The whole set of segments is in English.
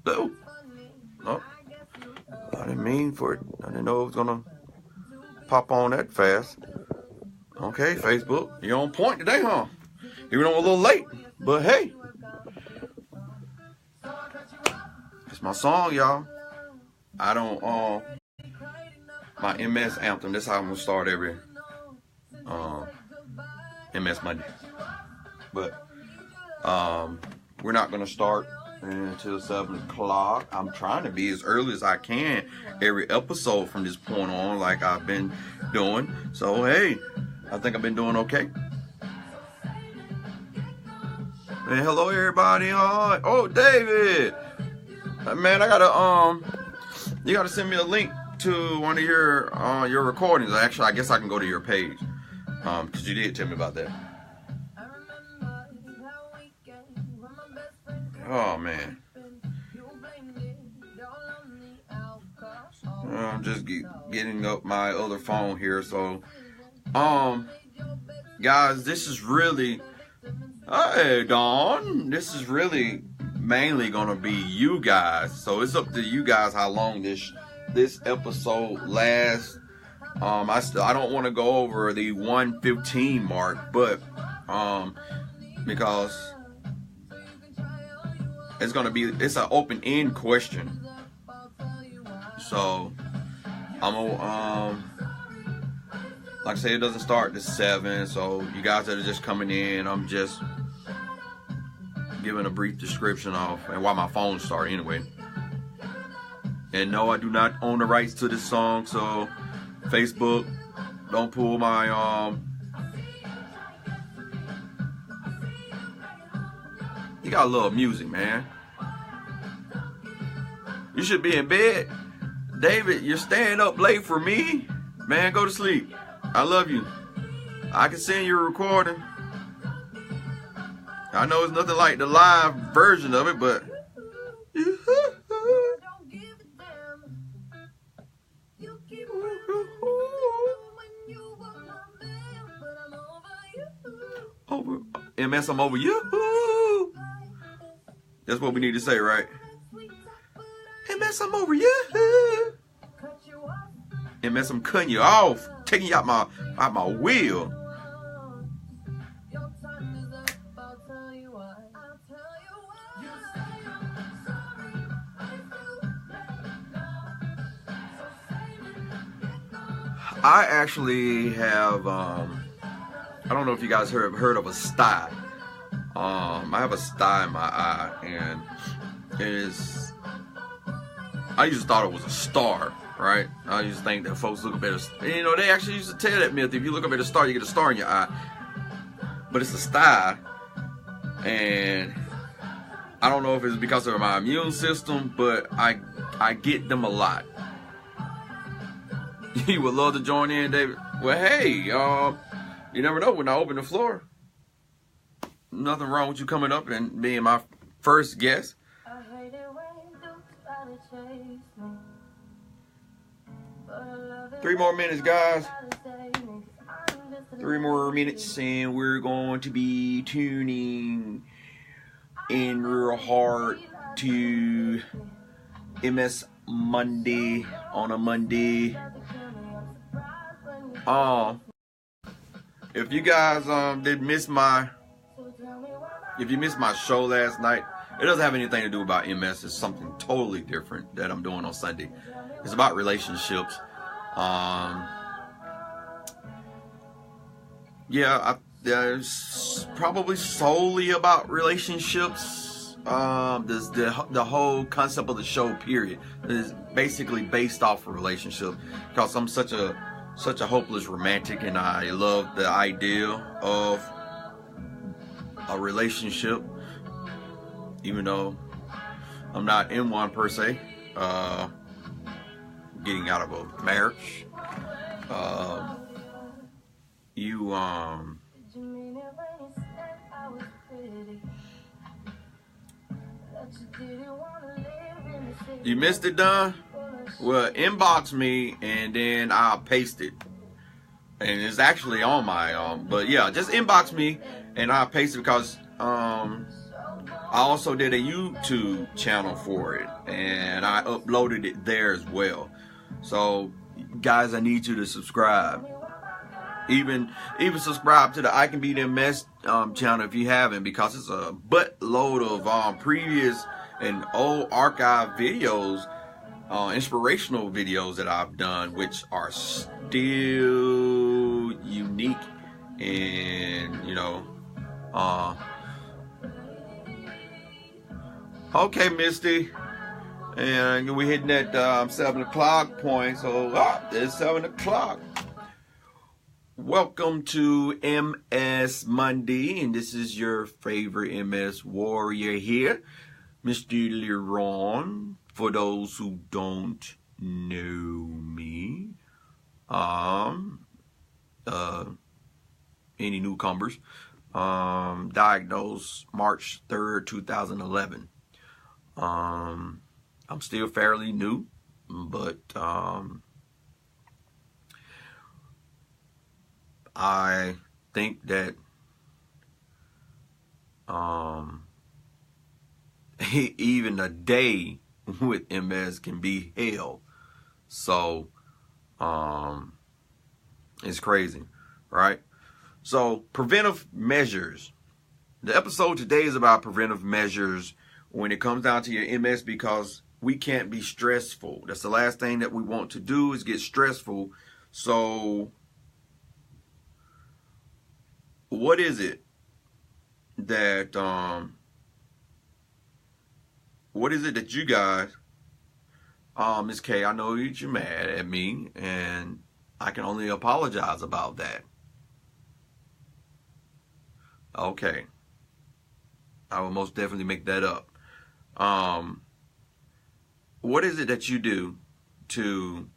Oh, no. I didn't mean for it. I didn't know it was gonna pop on that fast. Okay, Facebook, you're on point today, huh? Even though I'm a little late, but hey, it's my song, y'all. I don't my MS anthem. This is how I'm gonna start every MS Monday. But we're not gonna start until 7 o'clock. I'm trying to be as early as I can every episode from this point on, like I've been doing. So hey, I think I've been doing okay. Hey, hello everybody. Oh, David. Man, I gotta you gotta send me a link to one of your recordings. Actually, I guess I can go to your page. Cause you did tell me about that. Oh man. I'm just getting up my other phone here, so guys, this is really, hey Dawn, this is really mainly gonna be you guys, so it's up to you guys how long this episode lasts. I don't want to go over the 1:15 mark, but because it's an open-end question, so I'm gonna like I say, it doesn't start to 7, so you guys that are just coming in, I'm just giving a brief description of and why my phone started anyway. And no, I do not own the rights to this song, so Facebook, don't pull my you gotta love music, man. You should be in bed. David, you're staying up late for me. Man, go to sleep. I love you. I can send you a recording. I know it's nothing like the live version of it, but over MS, I'm over you. That's what we need to say, right? MS, I'm over you. MS, I'm cutting you off, taking you out my wheel. I actually have I don't know if you guys heard of a sty. I have a sty in my eye, and I used to thought it was a star, right? I used to think that folks look up at a, you know, they actually used to tell that myth, if you look up at a star, you get a star in your eye. But it's a sty, and I don't know if it's because of my immune system, but I get them a lot. You would love to join in, David? Well, hey, you never know when I open the floor. Nothing wrong with you coming up and being my first guest. 3 more minutes, guys. 3 more minutes, and we're going to be tuning in real hard to MS Monday on a Monday. If you guys if you missed my show last night, it doesn't have anything to do about MS. It's something totally different that I'm doing on Sunday. It's about relationships. It's probably solely about relationships. The whole concept of the show, period, is basically based off of relationships, because I'm such a hopeless romantic, and I love the idea of a relationship, even though I'm not in one per se. Getting out of a marriage. You missed it, Don? Well, inbox me and then I'll paste it. And it's actually on my but yeah, just inbox me and I'll paste it, because I I also did a YouTube channel for it, and I uploaded it there as well. So, guys, I need you to subscribe. Even subscribe to the ICanBeatMs channel if you haven't, because it's a buttload of previous and old archive videos, inspirational videos that I've done, which are still unique and, you know, okay, Misty, and we're hitting that 7 o'clock point, so it's 7 o'clock. Welcome to MS Monday, and this is your favorite MS warrior here, Mr. Leron. For those who don't know me, any newcomers, diagnosed March 3rd, 2011. I'm still fairly new, but I think that even a day with MS can be hell. So it's crazy, right? So preventive measures. The episode today is about preventive measures when it comes down to your MS, because we can't be stressful. That's the last thing that we want to do, is get stressful. So what is it that you guys, Ms. K, I know that you're mad at me, and I can only apologize about that. Okay, I will most definitely make that up. What is it that you do to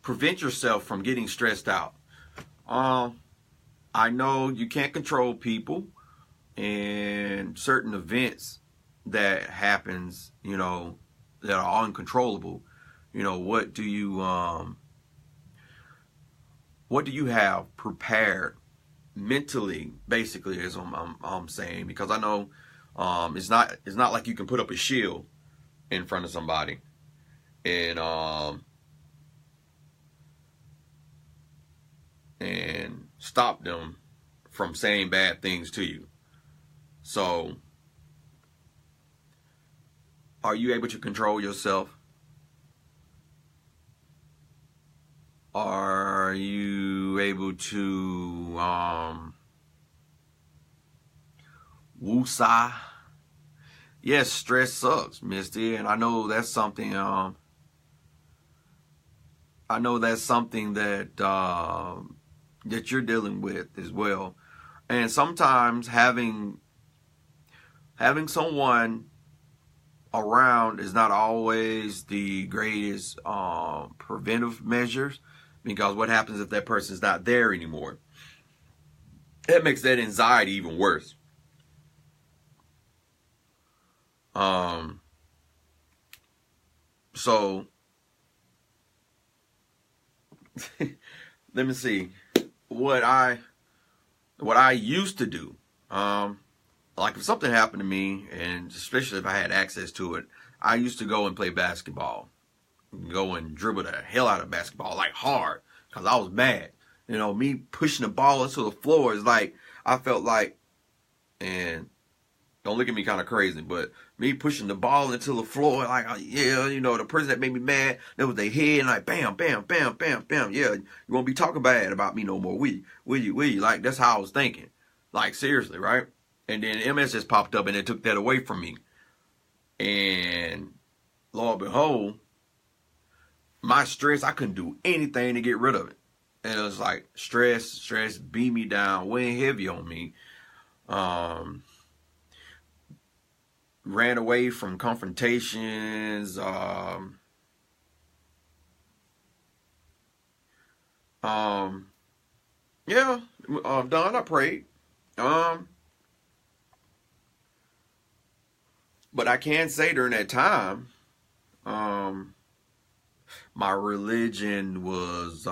prevent yourself from getting stressed out? I know you can't control people and certain events that happens, you know, that are uncontrollable. You know, what do you have prepared mentally, basically, is what I'm saying, because I know it's not like you can put up a shield in front of somebody and stop them from saying bad things to you. So, are you able to control yourself? Are you able to woosah? Yes, stress sucks, Misty, and I know that's something that you're dealing with as well. And sometimes having someone around is not always the greatest preventive measures, because what happens if that person's not there anymore? It makes that anxiety even worse. So let me see what I used to do. Like if something happened to me, and especially if I had access to it, I used to go and play basketball, go and dribble the hell out of basketball, like hard, because I was mad. You know, me pushing the ball into the floor is like, I felt like, and don't look at me kind of crazy, but me pushing the ball into the floor, like, yeah, you know, the person that made me mad, that was their head, and like, bam, bam, bam, bam, bam, yeah, you won't be talking bad about me no more, will you? Like, that's how I was thinking. Like, seriously, right? And then MS just popped up, and it took that away from me. And lo and behold, my stress, I couldn't do anything to get rid of it. And it was like, stress beat me down, weighing heavy on me. Ran away from confrontations. Yeah, Don, I prayed. But I can say during that time, my religion was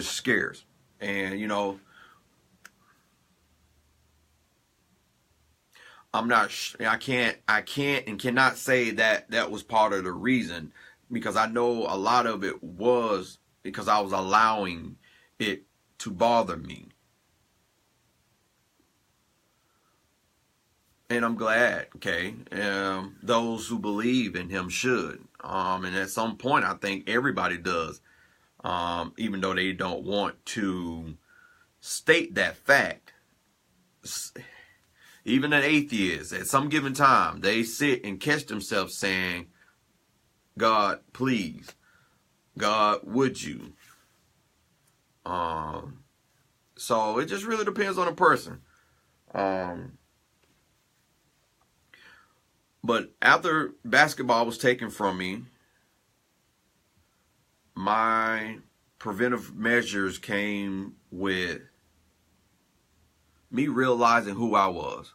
scarce. And, you know, I can't and cannot say that that was part of the reason, because I know a lot of it was because I was allowing it to bother me. And I'm glad, okay? Those who believe in him should. And at some point, I think everybody does, even though they don't want to state that fact. Even an atheist, at some given time, they sit and catch themselves saying, God, please. God, would you? So it just really depends on the person. But after basketball was taken from me, my preventive measures came with me realizing who I was.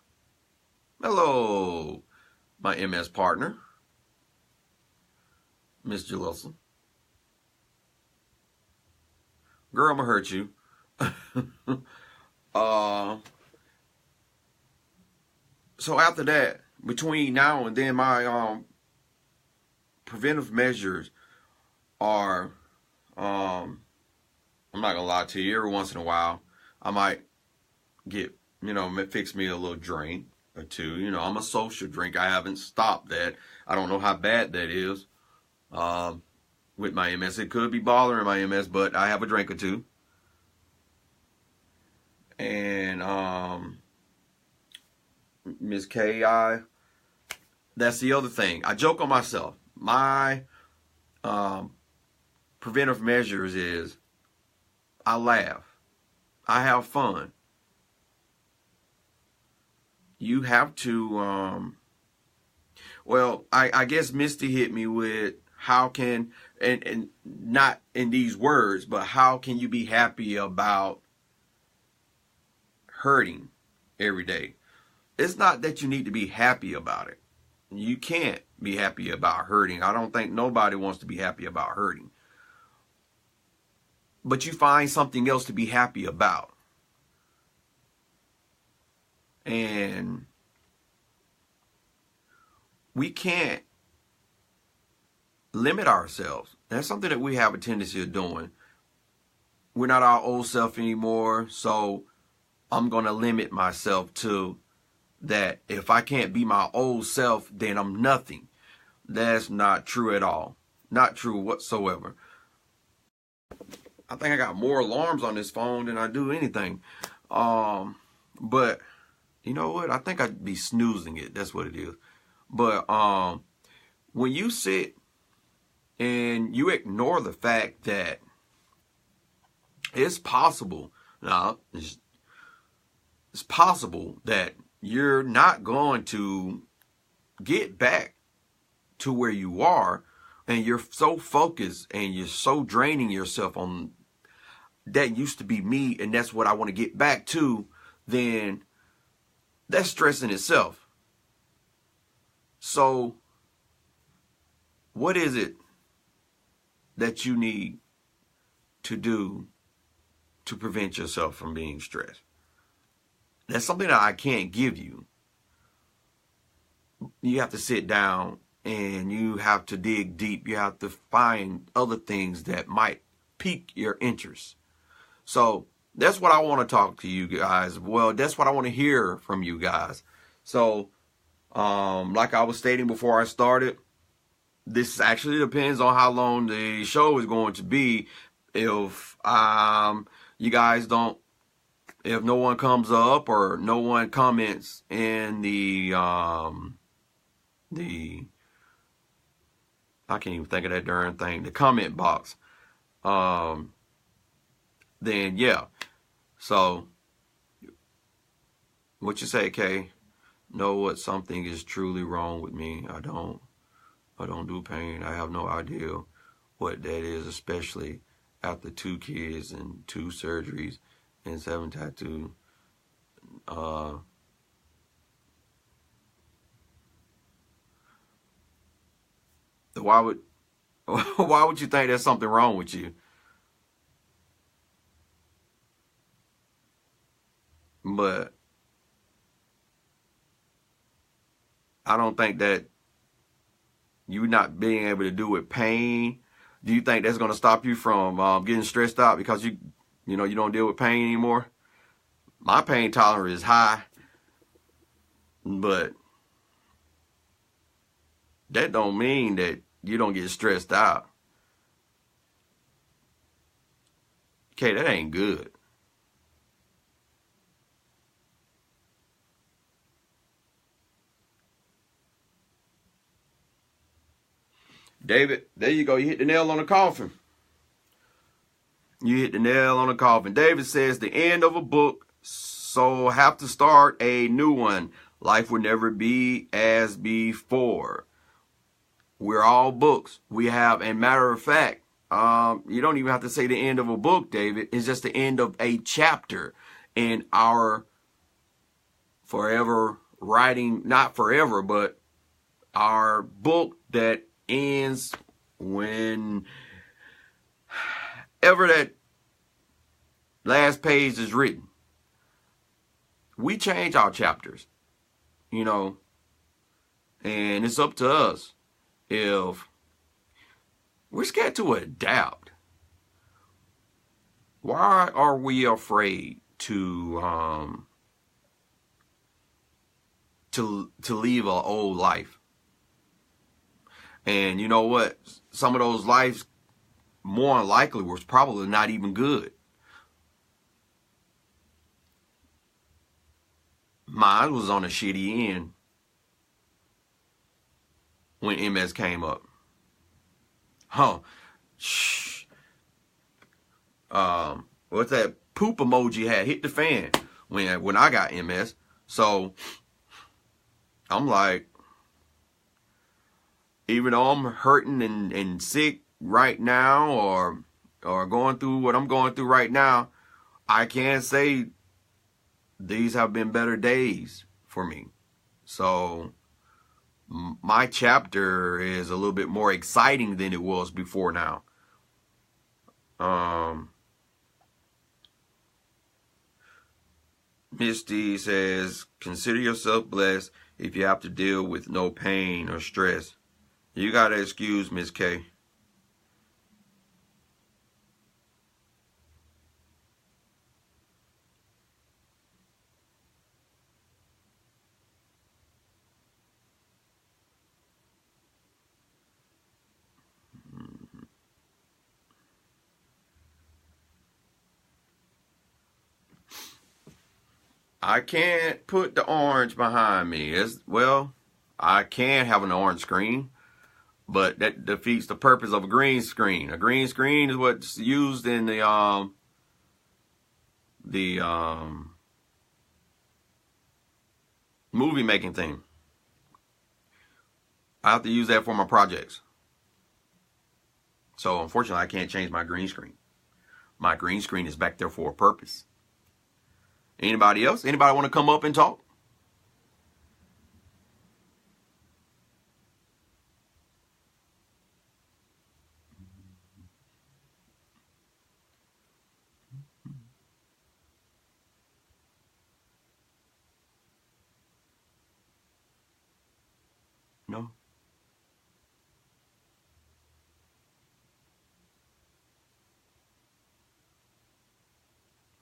Hello, my MS partner, Miss Jalissa. Girl, I'm gonna hurt you. So after that, between now and then, my preventive measures are, I'm not gonna lie to you, every once in a while, I might get, fix me a little drink or two. I'm a social drinker. I haven't stopped that. I don't know how bad that is with my MS. It could be bothering my MS, but I have a drink or two. And Miss K.I., that's the other thing. I joke on myself. My preventive measures is I laugh. I have fun. You have to, I guess Misty hit me with how can, and not in these words, but how can you be happy about hurting every day? It's not that you need to be happy about it. You can't be happy about hurting. I don't think nobody wants to be happy about hurting. But you find something else to be happy about. And we can't limit ourselves. That's something that we have a tendency of doing. We're not our old self anymore, so I'm going to limit myself to that. If I can't be my old self, then I'm nothing. That's not true at all. Not true whatsoever. I think I got more alarms on this phone than I do anything. But you know what? I think I'd be snoozing it. That's what it is. But when you sit and you ignore the fact that it's possible, now it's possible that you're not going to get back to where you are, and you're so focused and you're so draining yourself on that used to be me and that's what I want to get back to, then that's stress in itself. So what is it that you need to do to prevent yourself from being stressed? That's something that I can't give you. You have to sit down and you have to dig deep. You have to find other things that might pique your interest. So that's what I want to talk to you guys. Well, that's what I want to hear from you guys. So, like I was stating before I started, this actually depends on how long the show is going to be. If you guys don't, if no one comes up or no one comments in the I can't even think of that darn thing, the comment box, then yeah. So what you say, Kay? Know what something is truly wrong with me. I don't do pain. I have no idea what that is, especially after 2 kids and 2 surgeries and 7 tattoos. Why would you think there's something wrong with you? But I don't think that you not being able to do with pain, do you think that's going to stop you from getting stressed out because you don't deal with pain anymore? My pain tolerance is high, but that don't mean that you don't get stressed out. Okay, that ain't good. David, there you go. You hit the nail on the coffin. You hit the nail on the coffin. David says the end of a book, so have to start a new one. Life will never be as before. We're all books. We have, and matter of fact, you don't even have to say the end of a book, David. It's just the end of a chapter in our forever writing, not forever, but our book that ends whenever that last page is written. We change our chapters, and it's up to us if we're scared to adapt. Why are we afraid to leave an old life? And you know what? Some of those lives, more than likely, was probably not even good. Mine was on a shitty end when MS came up. What's that poop emoji had hit the fan when I got MS. So I'm like, even though I'm hurting and sick right now, or going through what I'm going through right now, I can say these have been better days for me. So my chapter is a little bit more exciting than it was before now. Misty says, consider yourself blessed if you have to deal with no pain or stress. You gotta excuse Miss K. I can't put the orange behind me. I can have an orange screen, but that defeats the purpose of a green screen. A green screen is what's used in the movie making thing. I have to use that for my projects. So unfortunately, I can't change my green screen. My green screen is back there for a purpose. Anybody else? Anybody want to come up and talk? No?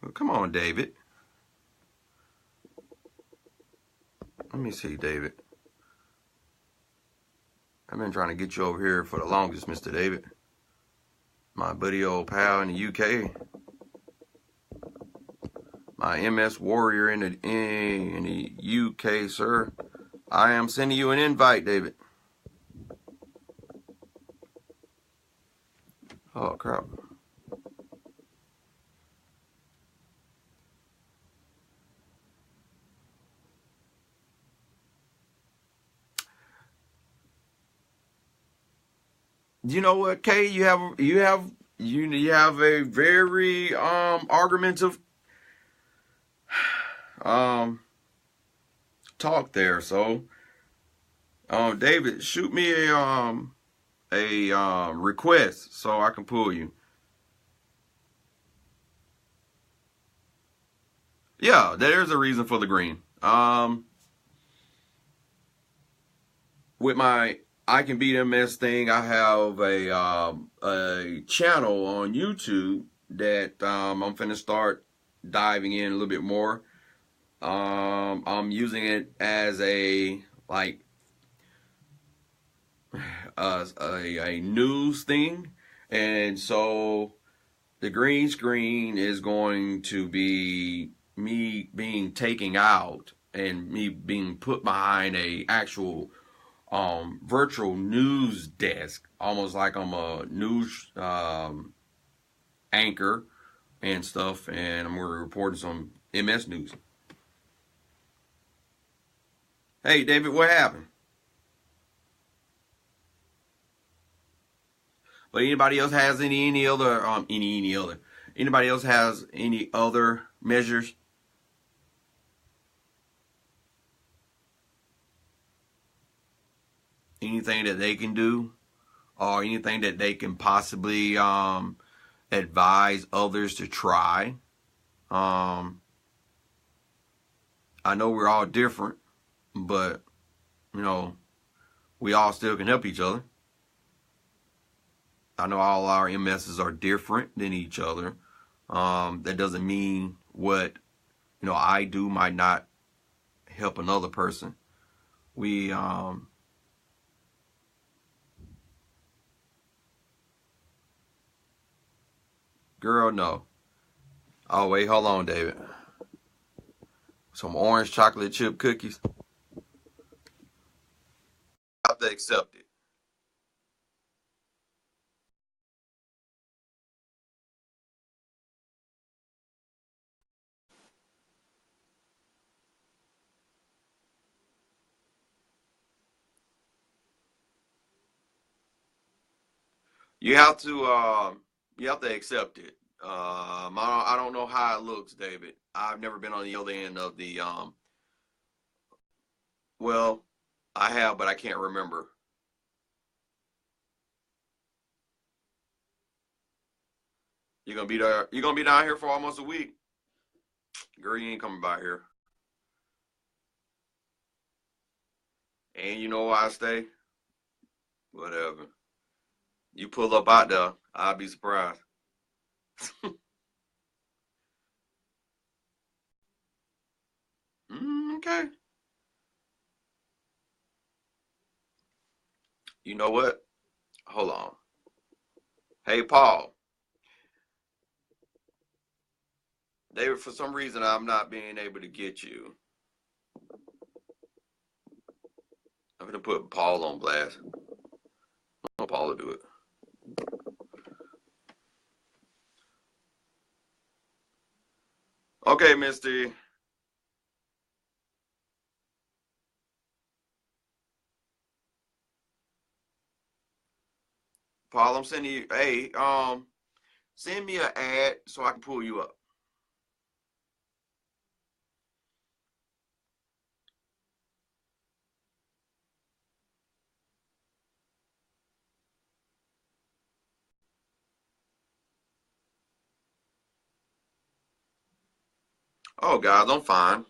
Well, come on, David. Let me see, David. I've been trying to get you over here for the longest, Mr. David. My buddy old pal in the UK. My MS warrior in the UK, sir. I am sending you an invite, David. Oh, crap. You know what, Kay? You have a very argumentative talk there. So David, shoot me a request so I can pull you. Yeah, there's a reason for the green. with my ICanBeatMs thing, I have a channel on YouTube that I'm finna start diving in a little bit more. I'm using it as a a news thing, and so the green screen is going to be me being taken out and me being put behind a actual virtual news desk, almost like I'm a news anchor and stuff, and I'm going to report some MS news. Hey, David, what happened? But anybody else has any other anybody else has any other measures? Anything that they can do, or anything that they can possibly advise others to try? I know we're all different, but you know, we all still can help each other. I know all our MSs are different than each other. That doesn't mean what I do might not help another person. We girl, no. Oh wait, hold on, David. Some orange chocolate chip cookies. I have to accept it. You have to accept it. I don't know how it looks, David. I've never been on the other end of the well, I have, but I can't remember. You're gonna be there. You're gonna be down here for almost a week. Girl, you ain't coming by here. And you know where I stay? Whatever. You pull up out there, I'll be surprised. Okay. You know what? Hold on. Hey, Paul. David, for some reason, I'm not being able to get you. I'm going to put Paul on blast. I want Paul to do it. Okay, Misty. Paul, I'm sending you, hey, send me an ad so I can pull you up. Oh, guys, I'm fine.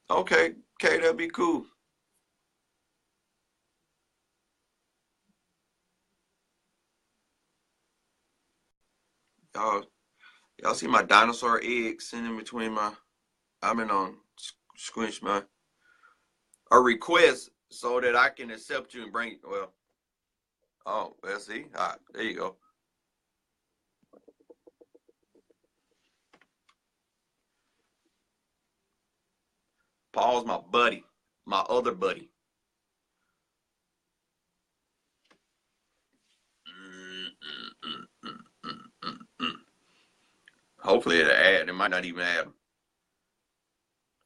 Okay, that'd be cool. Y'all see my dinosaur egg sitting between my, I'm in on squish my, a request so that I can accept you and bring, well, oh, let's see. All right, there you go. Paul's my buddy, my other buddy. Hopefully it'll add. It might not even add.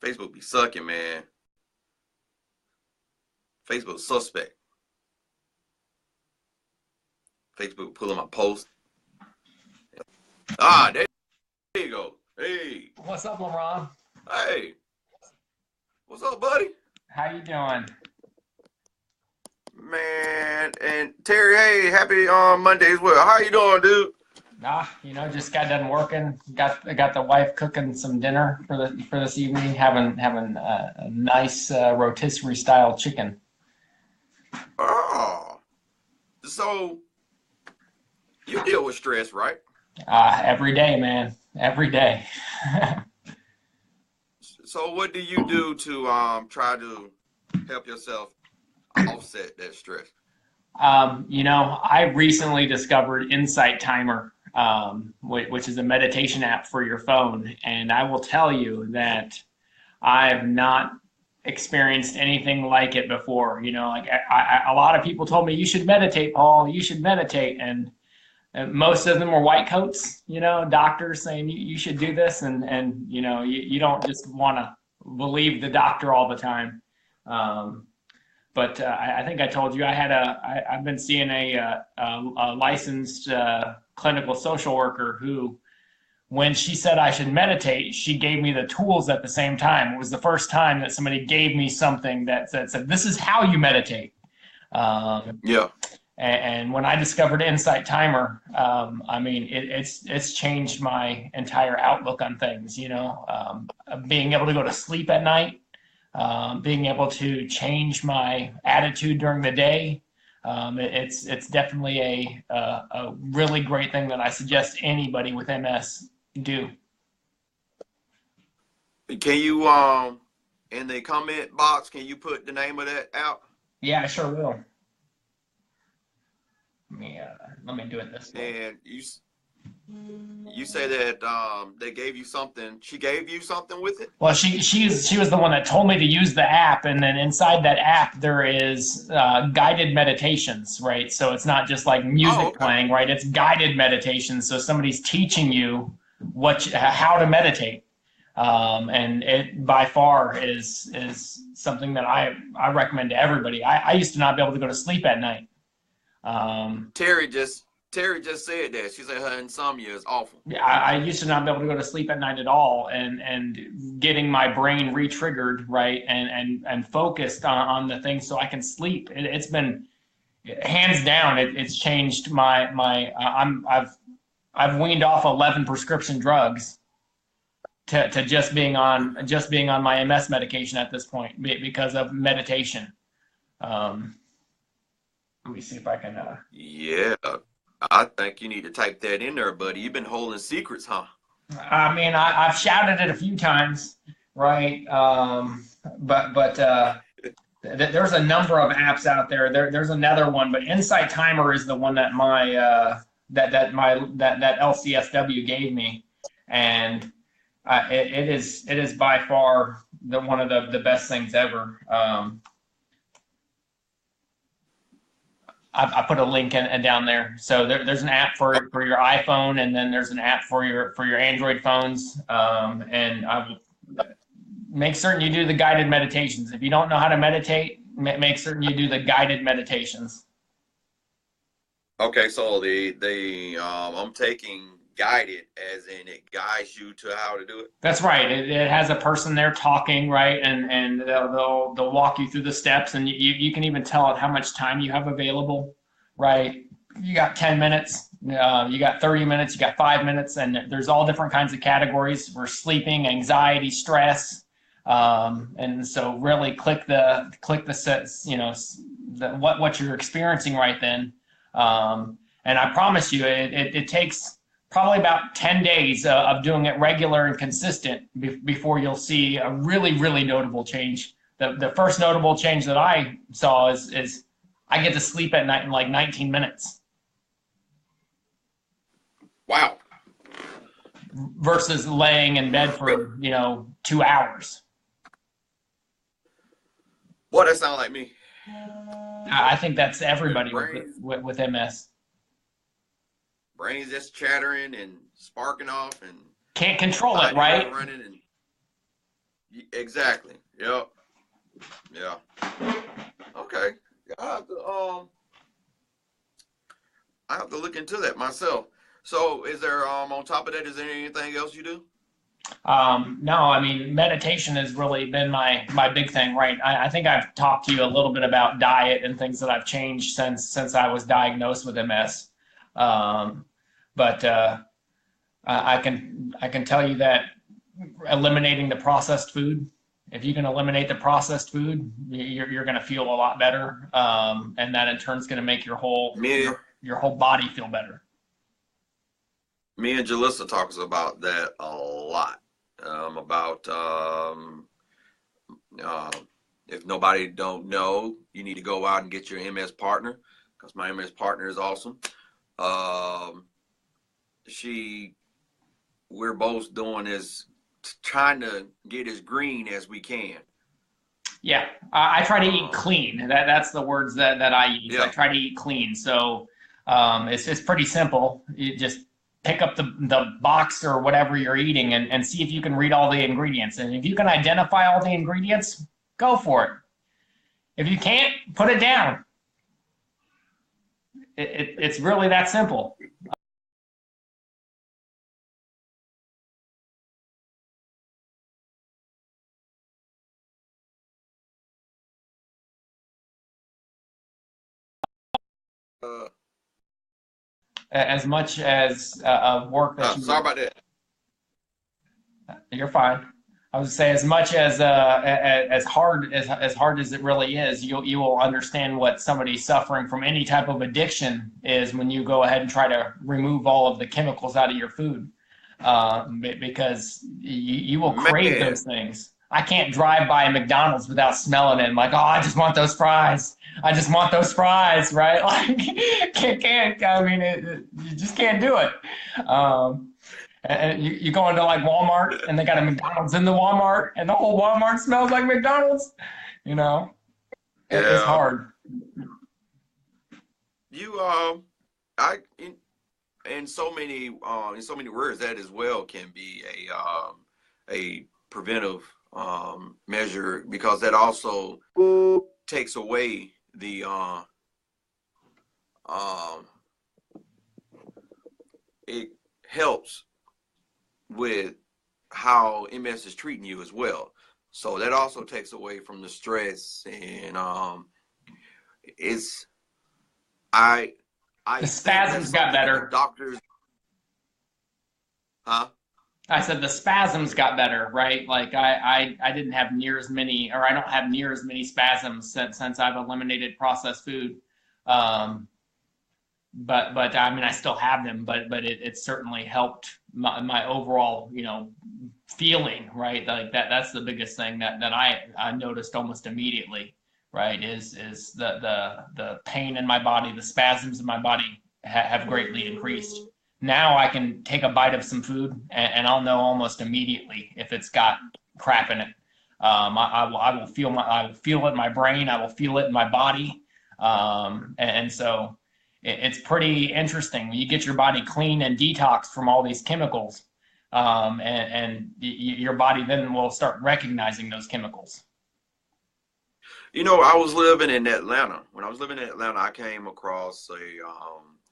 Facebook be sucking, man. Facebook suspect. Facebook pulling my post. Ah, there you go. Hey. What's up, LeBron? Hey. What's up, buddy? How you doing? Man, and Terry, hey, happy Monday as well. How you doing, dude? Just got done working. Got the wife cooking some dinner for this evening. Having a nice rotisserie style chicken. Oh, so you deal with stress, right? Every day, man. Every day. So what do you do to try to help yourself offset that stress? I recently discovered Insight Timer, which is a meditation app for your phone, and I will tell you that I have not experienced anything like it before. A lot of people told me you should meditate, Paul. You should meditate, and most of them were white coats. Doctors saying you should do this, and you don't just want to believe the doctor all the time. But I think I told you I've been seeing a licensed clinical social worker who, when she said I should meditate, she gave me the tools at the same time. It was the first time that somebody gave me something that said, this is how you meditate. Yeah. And when I discovered Insight Timer, it's changed my entire outlook on things, being able to go to sleep at night, being able to change my attitude during the day. It's definitely a really great thing that I suggest anybody with MS do. Can you in the comment box, can you put the name of that out? Yeah, I sure will. Let me do it this way. And you say that they gave you something. She gave you something with it? Well, she was the one that told me to use the app, and then inside that app there is guided meditations, right? So it's not just like music playing, right? It's guided meditations. So somebody's teaching you how to meditate, and it by far is something that I recommend to everybody. I used to not be able to go to sleep at night. Terry just said that. She said her insomnia is awful. Yeah, I used to not be able to go to sleep at night at all, and getting my brain re-triggered, right, and focused on the things so I can sleep. It's been hands down. It's changed I've weaned off 11 prescription drugs to just being on my MS medication at this point because of meditation. Let me see if I can. Yeah, I think you need to type that in there, buddy. You've been holding secrets, huh? I've shouted it a few times, right? But there's a number of apps out there. There's another one, but Insight Timer is the one that that LCSW gave me, and it is by far one of the best things ever. I put a link down there. So there's an app for your iPhone, and then there's an app for your Android phones. And I will make certain you do the guided meditations. If you don't know how to meditate, make certain you do the guided meditations. Okay, so I'm taking guided as in it guides you to how to do it. That's right. It has a person there talking, right, and they'll walk you through the steps, and you can even tell it how much time you have available, right? You got 10 minutes, you got 30 minutes, you got 5 minutes, and there's all different kinds of categories for sleeping, anxiety, stress, and so really click the sets, what you're experiencing right then, and I promise you, it takes probably about 10 days of doing it regular and consistent before you'll see a really, really notable change. The first notable change that I saw is I get to sleep at night in like 19 minutes. Wow. Versus laying in bed for, 2 hours. Boy, that sounds like me. I think that's everybody with MS. Brain's just chattering and sparking off and can't control it, right? Running and exactly. Yep. Yeah. Okay. I have to look into that myself. So, is there on top of that, is there anything else you do? No, meditation has really been my big thing, right? I think I've talked to you a little bit about diet and things that I've changed since I was diagnosed with MS. But I can tell you that eliminating the processed food, if you can eliminate the processed food, you're going to feel a lot better, and that in turn is going to make your whole Me, your whole body feel better. me and Jalissa talks about that a lot. About if nobody don't know, you need to go out and get your MS partner, because my MS partner is awesome. We're both doing is trying to get as green as we can. Yeah, I try to eat clean. That's the words that I use. Yeah. I try to eat clean. So it's pretty simple. You just pick up the box or whatever you're eating and see if you can read all the ingredients. And if you can identify all the ingredients, go for it. If you can't, put it down. It's really that simple. As much as work that you Sorry about that. You're fine. I was say as much as hard as it really is, you will understand what somebody suffering from any type of addiction is when you go ahead and try to remove all of the chemicals out of your food, because you will crave those things. I can't drive by McDonald's without smelling it. I'm like, oh, I just want those fries. I just want those fries, right? Like, can't. I mean, you just can't do it. And you go into like Walmart and they got a McDonald's in the Walmart and the whole Walmart smells like McDonald's. You know, it's hard. In so many words, that as well can be a preventive measure, because that also takes away the it helps with how MS is treating you as well. So that also takes away from the stress, and the spasms got better. Doctors, huh? I said the spasms got better, right? Like I didn't have near as many, or I don't have near as many spasms since I've eliminated processed food. But I mean, I still have them, but it certainly helped my overall, feeling, right? Like that's the biggest thing that I noticed almost immediately, right? Is the pain in my body, the spasms in my body have greatly increased. Now I can take a bite of some food and I'll know almost immediately if it's got crap in it. I will feel it in my brain. I will feel it in my body. And so it's pretty interesting. You get your body clean and detoxed from all these chemicals, and your body then will start recognizing those chemicals. I was living in Atlanta. When I was living in Atlanta, I came across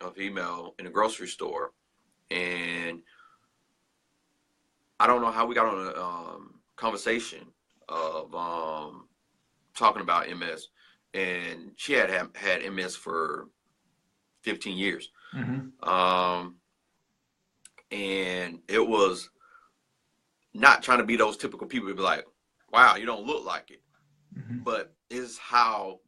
a female in a grocery store, and I don't know how we got on a conversation of talking about MS, and she had MS for 15 years. Mm-hmm. And it was not trying to be those typical people who be like, wow, you don't look like it. Mm-hmm. But is how,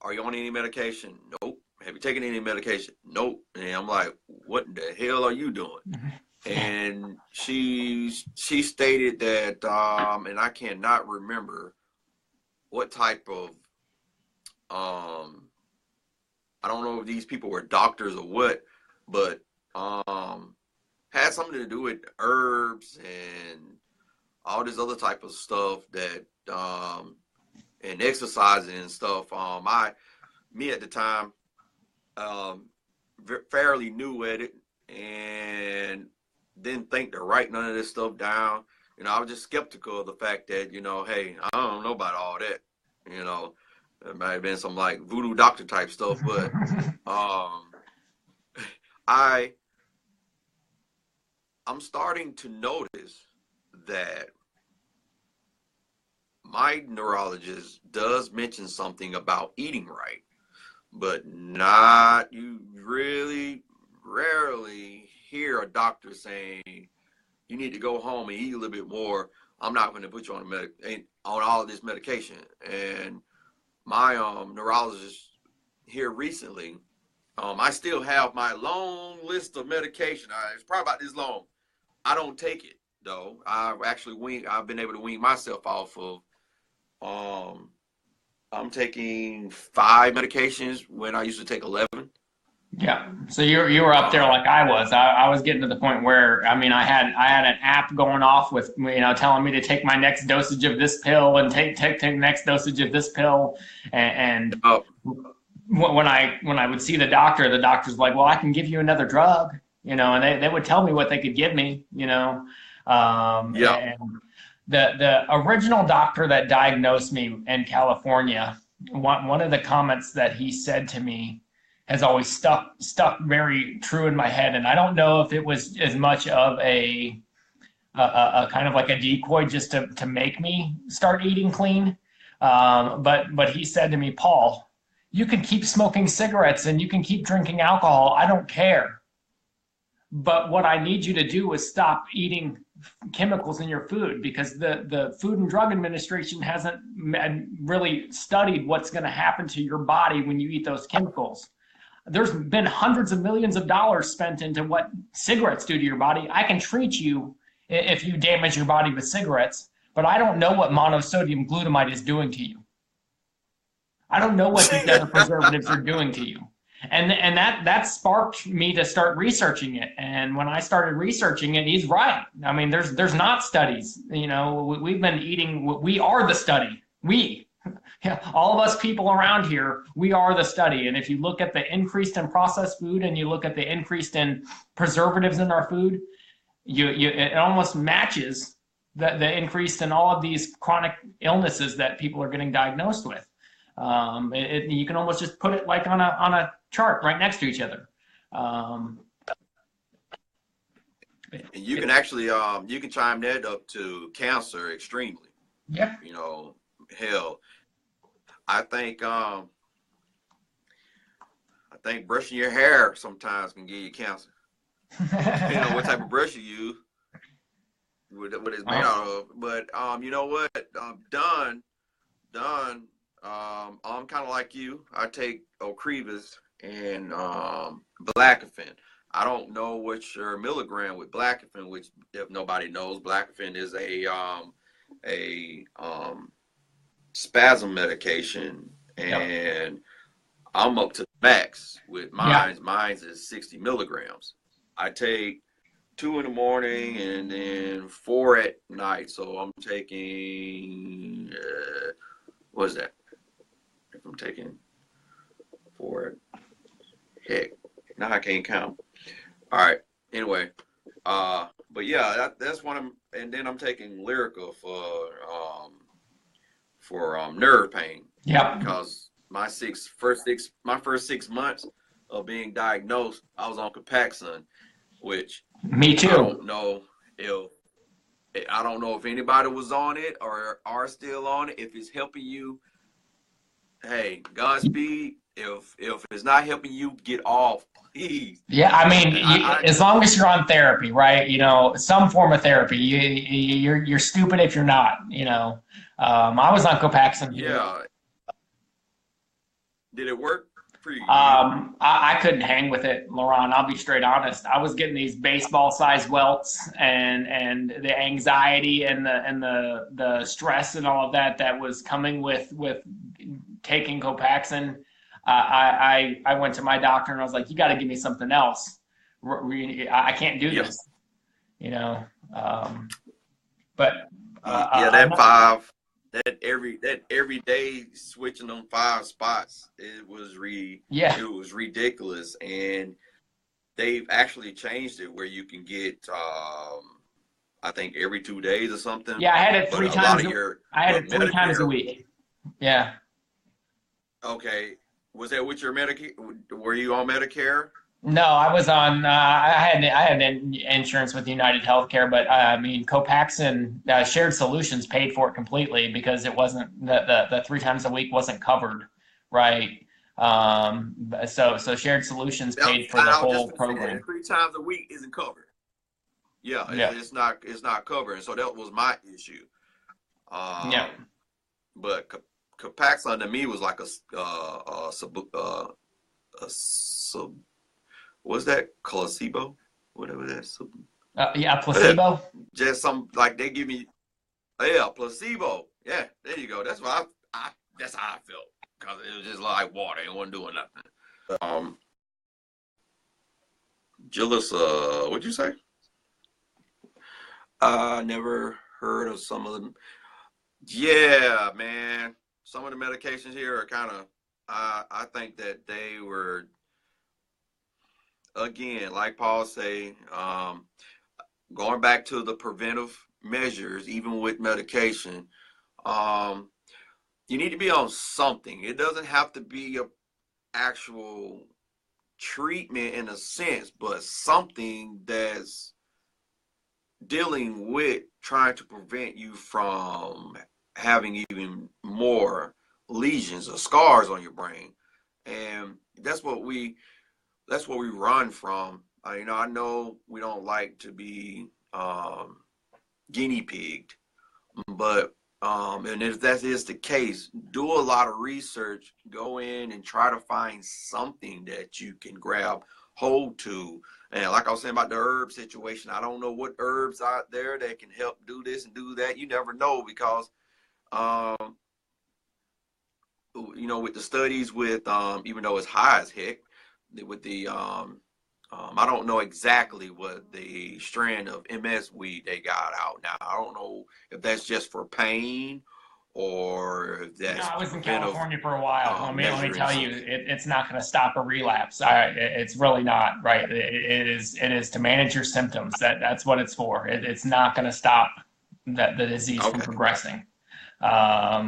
are you on any medication? Nope. Have you taken any medication? Nope. And I'm like, what the hell are you doing? Mm-hmm. And she stated that, and I cannot remember what type of, I don't know if these people were doctors or what, but had something to do with herbs and all this other type of stuff that and exercising and stuff. Me at the time, fairly new at it, and didn't think to write none of this stuff down. I was just skeptical of the fact that, hey, I don't know about all that. There might have been some like voodoo doctor type stuff, but I'm starting to notice that my neurologist does mention something about eating right, but not you really rarely hear a doctor saying you need to go home and eat a little bit more. I'm not going to put you on on all of this medication. And my neurologist here recently, I still have my long list of medication. It's probably about this long. I don't take it though. I've been able to wean myself off of. I'm taking 5 medications when I used to take 11. Yeah. So you were up there like I was. I was getting to the point where, I mean, I had an app going off with, telling me to take my next dosage of this pill and take the next dosage of this pill. And when I would see the doctor's like, well, I can give you another drug, and they would tell me what they could give me, And the original doctor that diagnosed me in California, one of the comments that he said to me has always stuck very true in my head. And I don't know if it was as much of a kind of like a decoy just to make me start eating clean. But he said to me, Paul, you can keep smoking cigarettes and you can keep drinking alcohol. I don't care. But what I need you to do is stop eating chemicals in your food, because the Food and Drug Administration hasn't really studied what's going to happen to your body when you eat those chemicals. There's been hundreds of millions of dollars spent into what cigarettes do to your body. I can treat you if you damage your body with cigarettes, but I don't know what monosodium glutamate is doing to you. I don't know what these other preservatives are doing to you. And that sparked me to start researching it. And when I started researching it, he's right. I mean, there's not studies. We've been eating. We are the study. All of us people around here, we are the study. And if you look at the increase in processed food and you look at the increase in preservatives in our food, it almost matches the increase in all of these chronic illnesses that people are getting diagnosed with. You can almost just put it like on a chart right next to each other. And you can actually you can chime that up to cancer extremely. Yeah. Hell, I think brushing your hair sometimes can give you cancer. Depending on what type of brush you use, what it's made out of. But you know what? Done. I'm kind of like you. I take Ocrevus and Blackfen. I don't know what's your milligram with Blackfen, which, if nobody knows, Blackfen is a spasm medication, and I'm up to the max with mine. Mine is 60 milligrams. I take 2 in the morning and then 4 at night. So I'm taking what is that? If I'm taking 4, heck, now I can't count. All right. Anyway, but yeah, that's one of them. And then I'm taking Lyrica for nerve pain. Yeah. Because my first 6 months of being diagnosed, I was on Copaxone, which me too. I don't know if anybody was on it or are still on it. If it's helping you, hey, Godspeed. If it's not helping you, get off, please. Yeah, I mean, as long as you're on therapy, right? Some form of therapy. You're stupid if you're not. I was on Copaxone. Yeah. Did it work for you? I couldn't hang with it, Laurent. I'll be straight honest. I was getting these baseball-sized welts, and the anxiety and the stress and all of that was coming with taking Copaxone. I went to my doctor and I was like, you got to give me something else. I can't do this, but that every day switching them 5 spots, it was ridiculous. And they've actually changed it where you can get I think every 2 days or something. Yeah, I had it 3 times. I had it 3 times a week. Yeah. Okay. Was that with your Medicare? Were you on Medicare? No, I was on. I had insurance with United Healthcare, but Copaxone Shared Solutions paid for it completely because it wasn't the 3 times a week wasn't covered, right? So Shared Solutions paid for the I was whole just saying program. that 3 times a week isn't covered. Yeah, Yeah. it's not covered, and so that was my issue. Yeah. But Copaxone to me was like what's that, placebo, whatever that's. Yeah, placebo. Just some, like, they give me, yeah, placebo. Yeah, there you go. That's what that's how I felt, because it was just like water. It wasn't doing nothing. Gillis, what'd you say? I never heard of some of them. Yeah, man. Some of the medications here are kind of, I think that they were, again, like Paul say, going back to the preventive measures, even with medication, you need to be on something. It doesn't have to be a actual treatment in a sense, but something that's dealing with trying to prevent you from having even more lesions or scars on your brain. And that's what we run from. I know we don't like to be guinea pigged, but and if that is the case, do a lot of research, go in and try to find something that you can grab hold to. And like I was saying about the herb situation, I don't know what herbs out there that can help do this and do that. You never know, because with the studies, with even though it's high as heck, with the I don't know exactly what the strand of MS weed they got out now. I don't know if that's just for pain or if that's I was in preventive California for a while. Let me tell you, something. it's not going to stop a relapse. It's really not, right? It is to manage your symptoms. That's what it's for. It's not going to stop the disease from progressing. Okay. I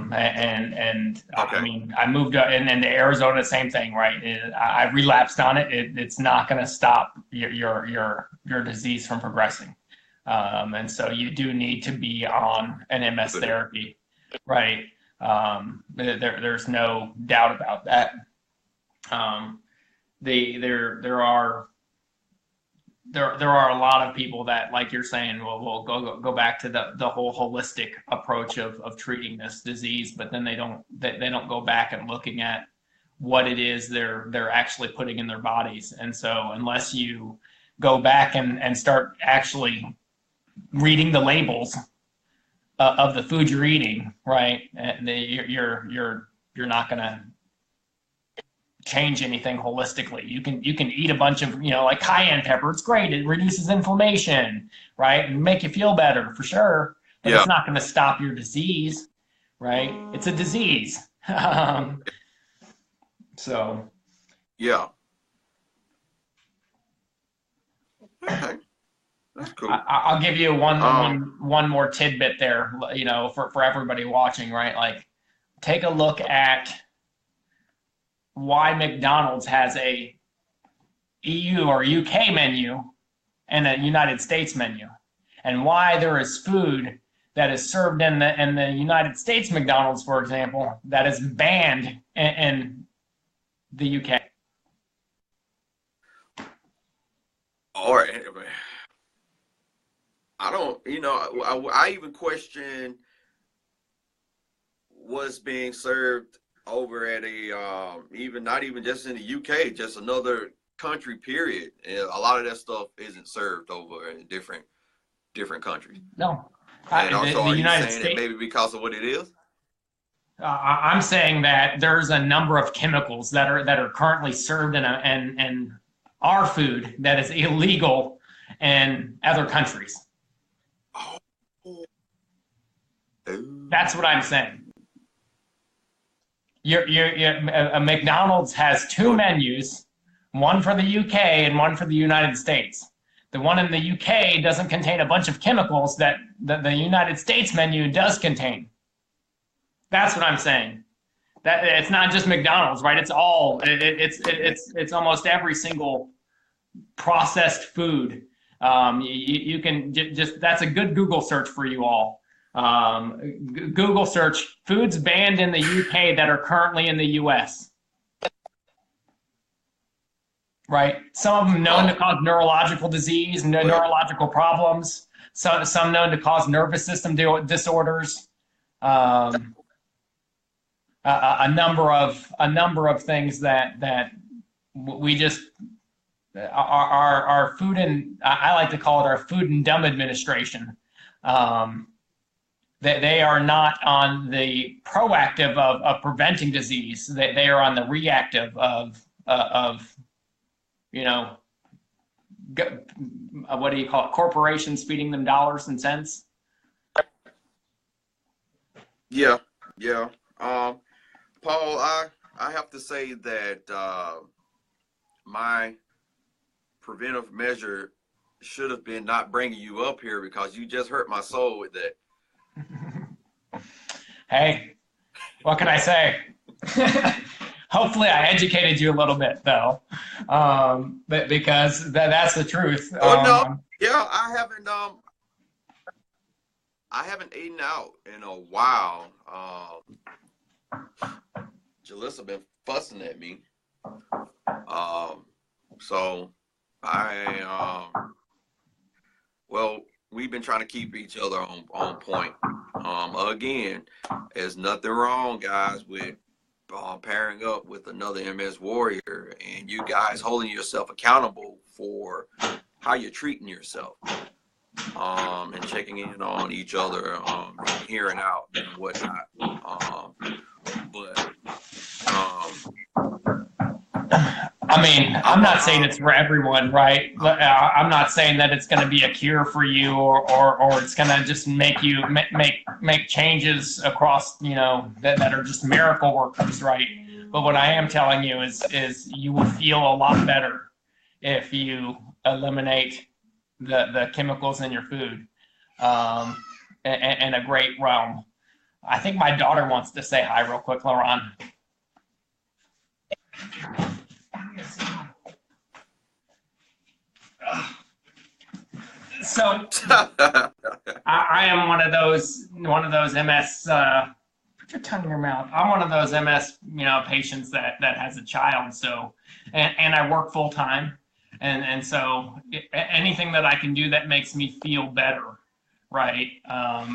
mean, I moved and then to Arizona, same thing, right? I relapsed on it. It's not going to stop your disease from progressing. And so you do need to be on an MS therapy, right? There's no doubt about that. There are a lot of people that, like you're saying, will go back to the whole holistic approach of treating this disease, but then they don't go back and looking at what it is they're actually putting in their bodies. And so unless you go back and start actually reading the labels of the food you're eating, right, you're not going to change anything holistically. You can eat a bunch of, like cayenne pepper. It's great. It reduces inflammation, right? And make you feel better for sure. But it's not going to stop your disease, right? It's a disease. So. Yeah. Okay. That's cool. I'll give you one more tidbit there, for everybody watching, right? Like, take a look at why McDonald's has a EU or UK menu and a United States menu, and why there is food that is served in the United States McDonald's, for example, that is banned in the UK. Or I don't, I even question what's being served over at not even just in the UK, just another country, period. And a lot of that stuff isn't served over in different countries. No. And also, are you saying that maybe because of what it is? I'm saying that there's a number of chemicals that are currently served in our food that is illegal in other countries. Oh. That's what I'm saying. McDonald's has two menus, one for the UK and one for the United States. The one in the UK doesn't contain a bunch of chemicals that the United States menu does contain. That's what I'm saying. That it's not just McDonald's, right? It's all it's almost every single processed food. You can just, that's a good Google search for you all. Google search foods banned in the UK that are currently in the US. right? Some of them known to cause neurological disease, neurological problems. Some known to cause nervous system disorders. A number of things that we just our food and I like to call it our food and dumb administration. They are not on the proactive of preventing disease. They are on the reactive of what do you call it? Corporations feeding them dollars and cents. Yeah. Paul, I have to say that my preventive measure should have been not bringing you up here, because you just hurt my soul with that. Hey, what can I say? Hopefully I educated you a little bit, though, but because that's the truth. No, yeah, I haven't eaten out in a while. Jalissa been fussing at me. So well, we've been trying to keep each other on point. Again, there's nothing wrong, guys, with pairing up with another MS warrior, and you guys holding yourself accountable for how you're treating yourself, and checking in on each other, hearing out and whatnot. I mean, I'm not saying it's for everyone, right? I'm not saying that it's going to be a cure for you, or it's going to just make you make changes across, that are just miracle workers, right? But what I am telling you is you will feel a lot better if you eliminate the chemicals in your food, in a great realm. I think my daughter wants to say hi real quick, Laron. So I am one of those MS. Put your tongue in your mouth. I'm one of those MS, patients that has a child. So, and I work full time, and so anything that I can do that makes me feel better, right?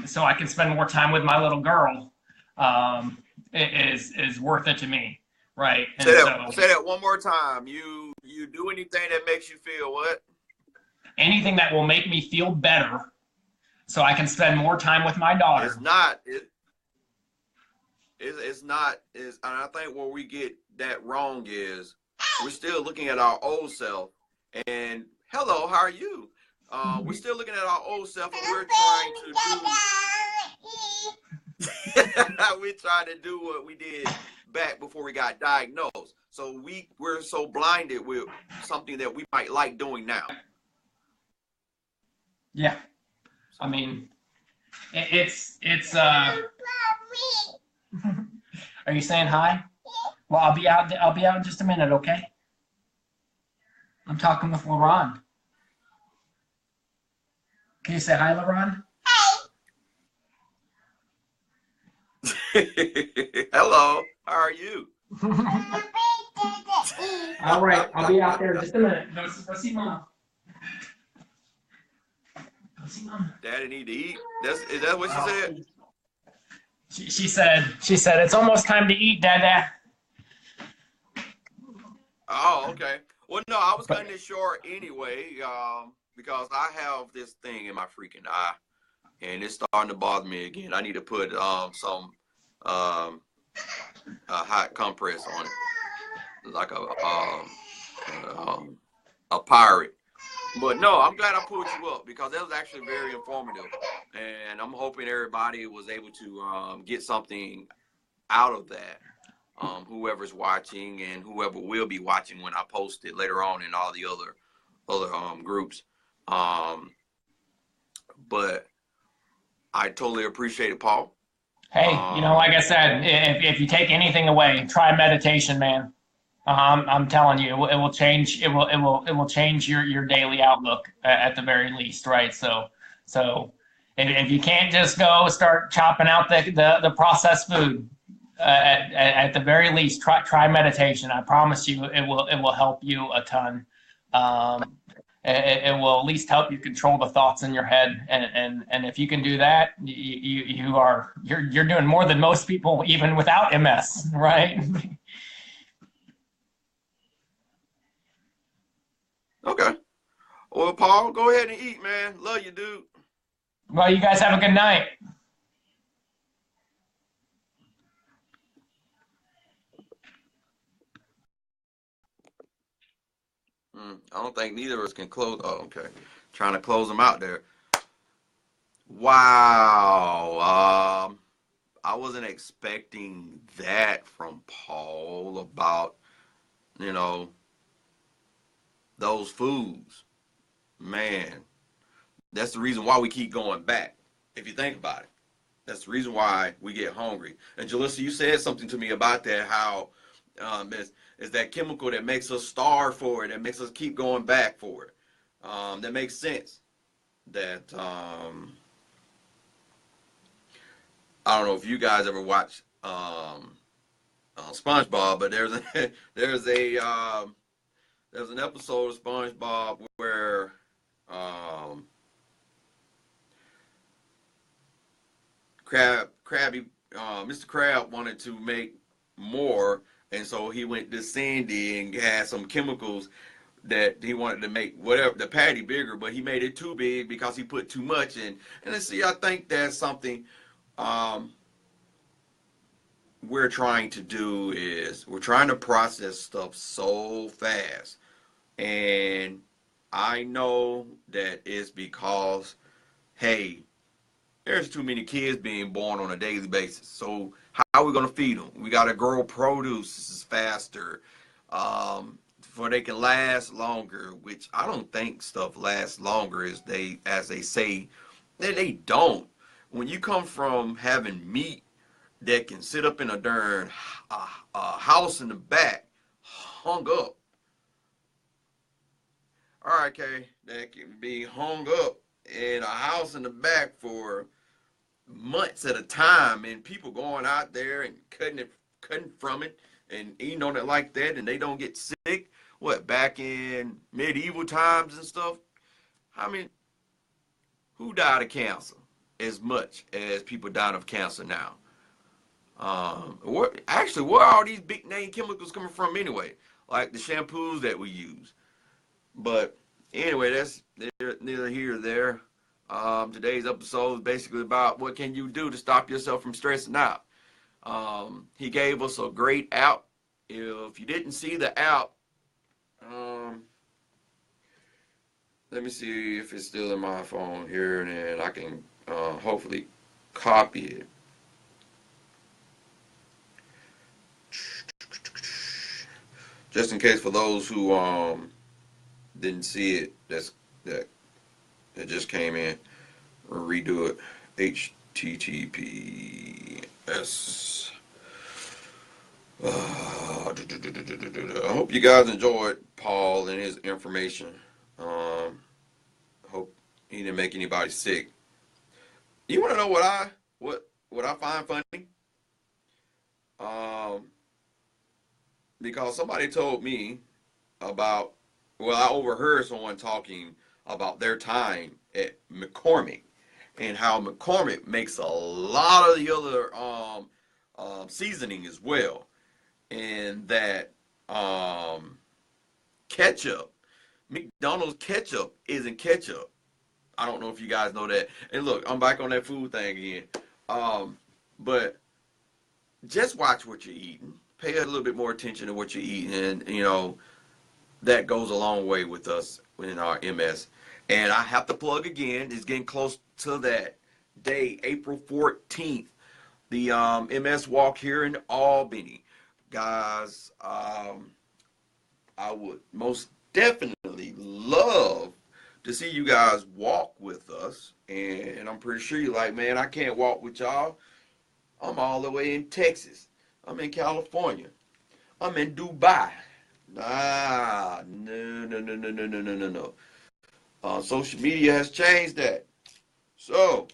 So I can spend more time with my little girl, is worth it to me, right? And say that one more time. You do anything that makes you feel what? Anything that will make me feel better, so I can spend more time with my daughter. It's not. And I think where we get that wrong is we're still looking at our old self. And hello, how are you? We're still looking at our old self, and we're trying to do what we did back before we got diagnosed. So we're so blinded with something that we might like doing now. Yeah, I mean, it's. Are you saying hi? Well, I'll be out in just a minute, okay? I'm talking with LaRon. Can you say hi, LaRon? Hello, how are you? All right, I'll be out there in just a minute. Go see Mom. Daddy need to eat. Is that what she said? She said it's almost time to eat, Dada. Oh, okay. Well, no, I was cutting it short anyway, because I have this thing in my freaking eye, and it's starting to bother me again. I need to put some hot compress on it, like a pirate. But no, I'm glad I pulled you up, because that was actually very informative, and I'm hoping everybody was able to get something out of that. Whoever's watching and whoever will be watching when I post it later on in all the other groups. But I totally appreciate it, Paul. Hey, like I said, if you take anything away, try meditation, man. I'm telling you, it will change. It will change your daily outlook at the very least, right? So if you can't just go start chopping out the processed food, at the very least, try meditation. I promise you, it will help you a ton. Um, it will at least help you control the thoughts in your head, and if you can do that, you're doing more than most people even without MS, right? Okay. Well, Paul, go ahead and eat, man. Love you, dude. Well, you guys have a good night. I don't think neither of us can close. Oh, okay. Trying to close them out there. Wow. I wasn't expecting that from Paul about, you know, those foods. Man, that's the reason why we keep going back. If you think about it, that's the reason why we get hungry. And Jalissa, you said something to me about that, how it's that chemical that makes us starve for it, that makes us keep going back for it. That makes sense. That I don't know if you guys ever watch SpongeBob, but there's an episode of SpongeBob where Mr. Crab wanted to make more, and so he went to Sandy and had some chemicals that he wanted to make whatever the patty bigger, but he made it too big because he put too much in. And see, I think that's something um, we're trying to do is we're trying to process stuff so fast, and I know that it's because, hey, there's too many kids being born on a daily basis. So how are we going to feed them? We got to grow produce faster, for they can last longer. Which I don't think stuff lasts longer as they say. They don't. When you come from having meat that can sit up in a darn house in the back, hung up. All right, Kay, that can be hung up in a house in the back for months at a time, and people going out there and cutting from it and eating on it like that, and they don't get sick. What, back in medieval times and stuff? I mean, who died of cancer as much as people died of cancer now? Where are all these big name chemicals coming from anyway? Like the shampoos that we use. But anyway, that's neither here nor there. Today's episode is basically about what can you do to stop yourself from stressing out. He gave us a great app. If you didn't see the app, let me see if it's still in my phone here, and then I can hopefully copy it. Just in case for those who didn't see it, that just came in. Redo it. HTTPS. I hope you guys enjoyed Paul and his information. Hope he didn't make anybody sick. You want to know what I find funny? Because somebody told me about, well, I overheard someone talking about their time at McCormick and how McCormick makes a lot of the other seasoning as well, and that ketchup, McDonald's ketchup isn't ketchup. I don't know if you guys know that. And look, I'm back on that food thing again. But just watch what you're eating. Pay a little bit more attention to what you're eating, and that goes a long way with us in our MS. And I have to plug again. It's getting close to that day, April 14th, the MS Walk here in Albany, guys. I would most definitely love to see you guys walk with us, and I'm pretty sure you're like, man, I can't walk with y'all. I'm all the way in Texas. I'm in California. I'm in Dubai. No, no, no, no, no, no, no, no, no. Social media has changed that. So,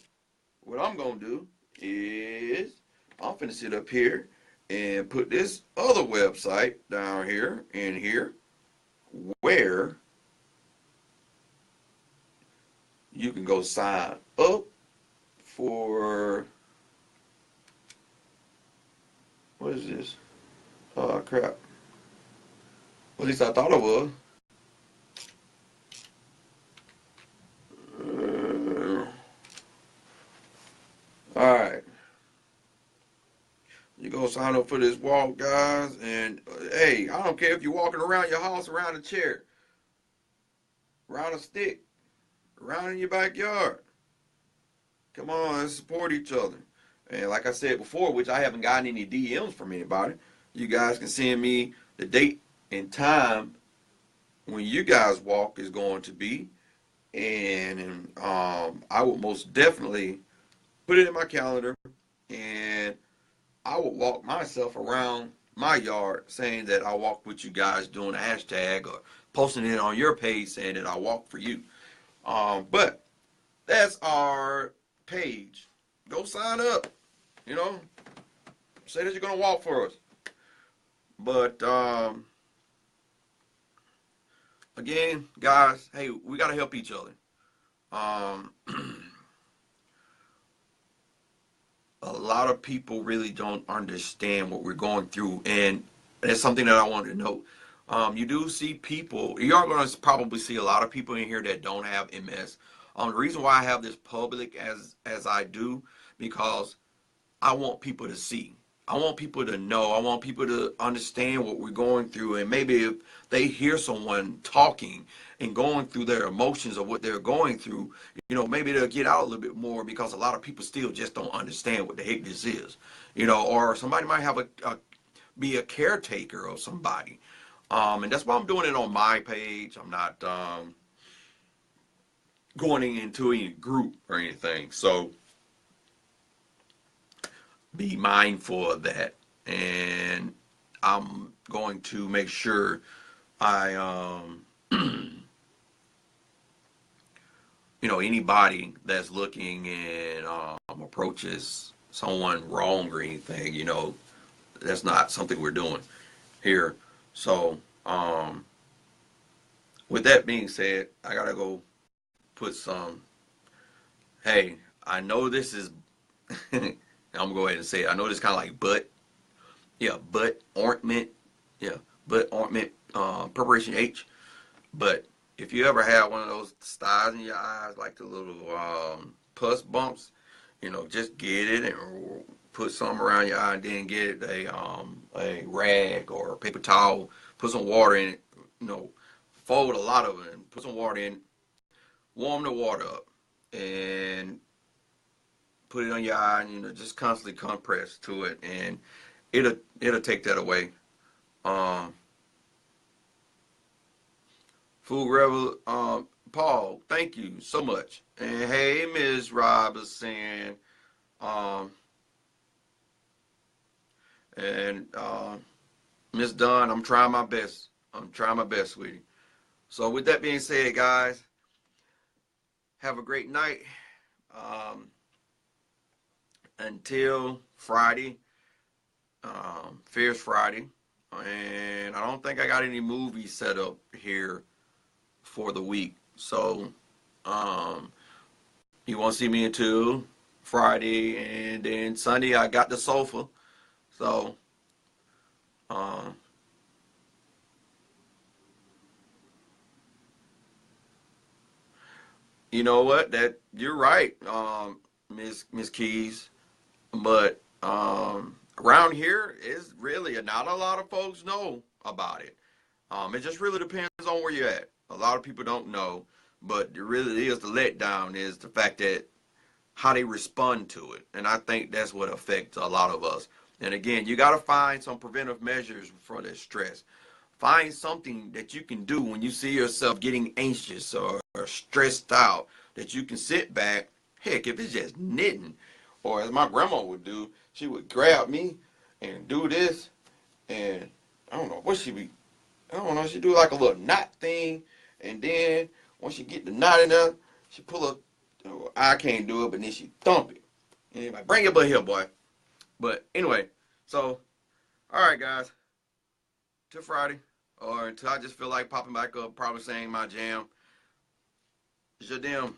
what I'm going to do is I'm finna sit up here and put this other website down here in here where you can go sign up for, what is this? Oh crap. Well, at least I thought it was. Alright. You go sign up for this walk, guys, and hey, I don't care if you're walking around your house, around a chair, around a stick, around in your backyard. Come on, let's support each other. And like I said before, which I haven't gotten any DMs from anybody, you guys can send me the date and time when you guys walk is going to be, and I will most definitely put it in my calendar, and I will walk myself around my yard saying that I walk with you guys, doing a hashtag or posting it on your page saying that I walk for you. But that's our page. Go sign up. You know, say that you're gonna walk for us. But again, guys, hey, we gotta help each other. A lot of people really don't understand what we're going through, and that's something that I wanted to note. You do see people, you are going to probably see a lot of people in here that don't have MS. The reason why I have this public as I do, because I want people to see. I want people to know. I want people to understand what we're going through. And maybe if they hear someone talking and going through their emotions of what they're going through, you know, maybe they'll get out a little bit more, because a lot of people still just don't understand what the heck this is. You know, or somebody might have be a caretaker of somebody. And that's why I'm doing it on my page. I'm not going into any group or anything. So be mindful of that, and I'm going to make sure I you know, anybody that's looking and approaches someone wrong or anything, you know, that's not something we're doing here. So with that being said, I gotta go put some, hey, I know this is I'm gonna go ahead and say it. I know this kind of like butt ointment, butt ointment, preparation H. But if you ever have one of those stars in your eyes, like the little pus bumps, you know, just get it and put some around your eye, and then get a rag or a paper towel, put some water in it, you know, fold a lot of it and put some water in, warm the water up, and put it on your eye, and you know, just constantly compress to it, and it'll take that away. Food Rebel, Paul, thank you so much. And hey, Ms. Robinson, and Miss Dunn, I'm trying my best. I'm trying my best, sweetie. So with that being said, guys, have a great night. Until Friday, Fierce Friday, and I don't think I got any movies set up here for the week. So you won't see me until Friday, and then Sunday I got the sofa. So you know what? That you're right, Miss Keys. But around here is really not a lot of folks know about it. It just really depends on where you're at. A lot of people don't know, but it really is the letdown is the fact that how they respond to it, and I think that's what affects a lot of us. And again, you got to find some preventive measures for that stress. Find something that you can do when you see yourself getting anxious or stressed out, that you can sit back. Heck, if it's just knitting, or as my grandma would do, she would grab me and do this, and I don't know what she be. I don't know. She do like a little knot thing, and then once she get the knot in there, she pull up. Oh, I can't do it, but then she thump it. And like, bring your butt here, boy. But anyway, so All right, guys. Till Friday, or until I just feel like popping back up, probably saying my jam. It's your damn.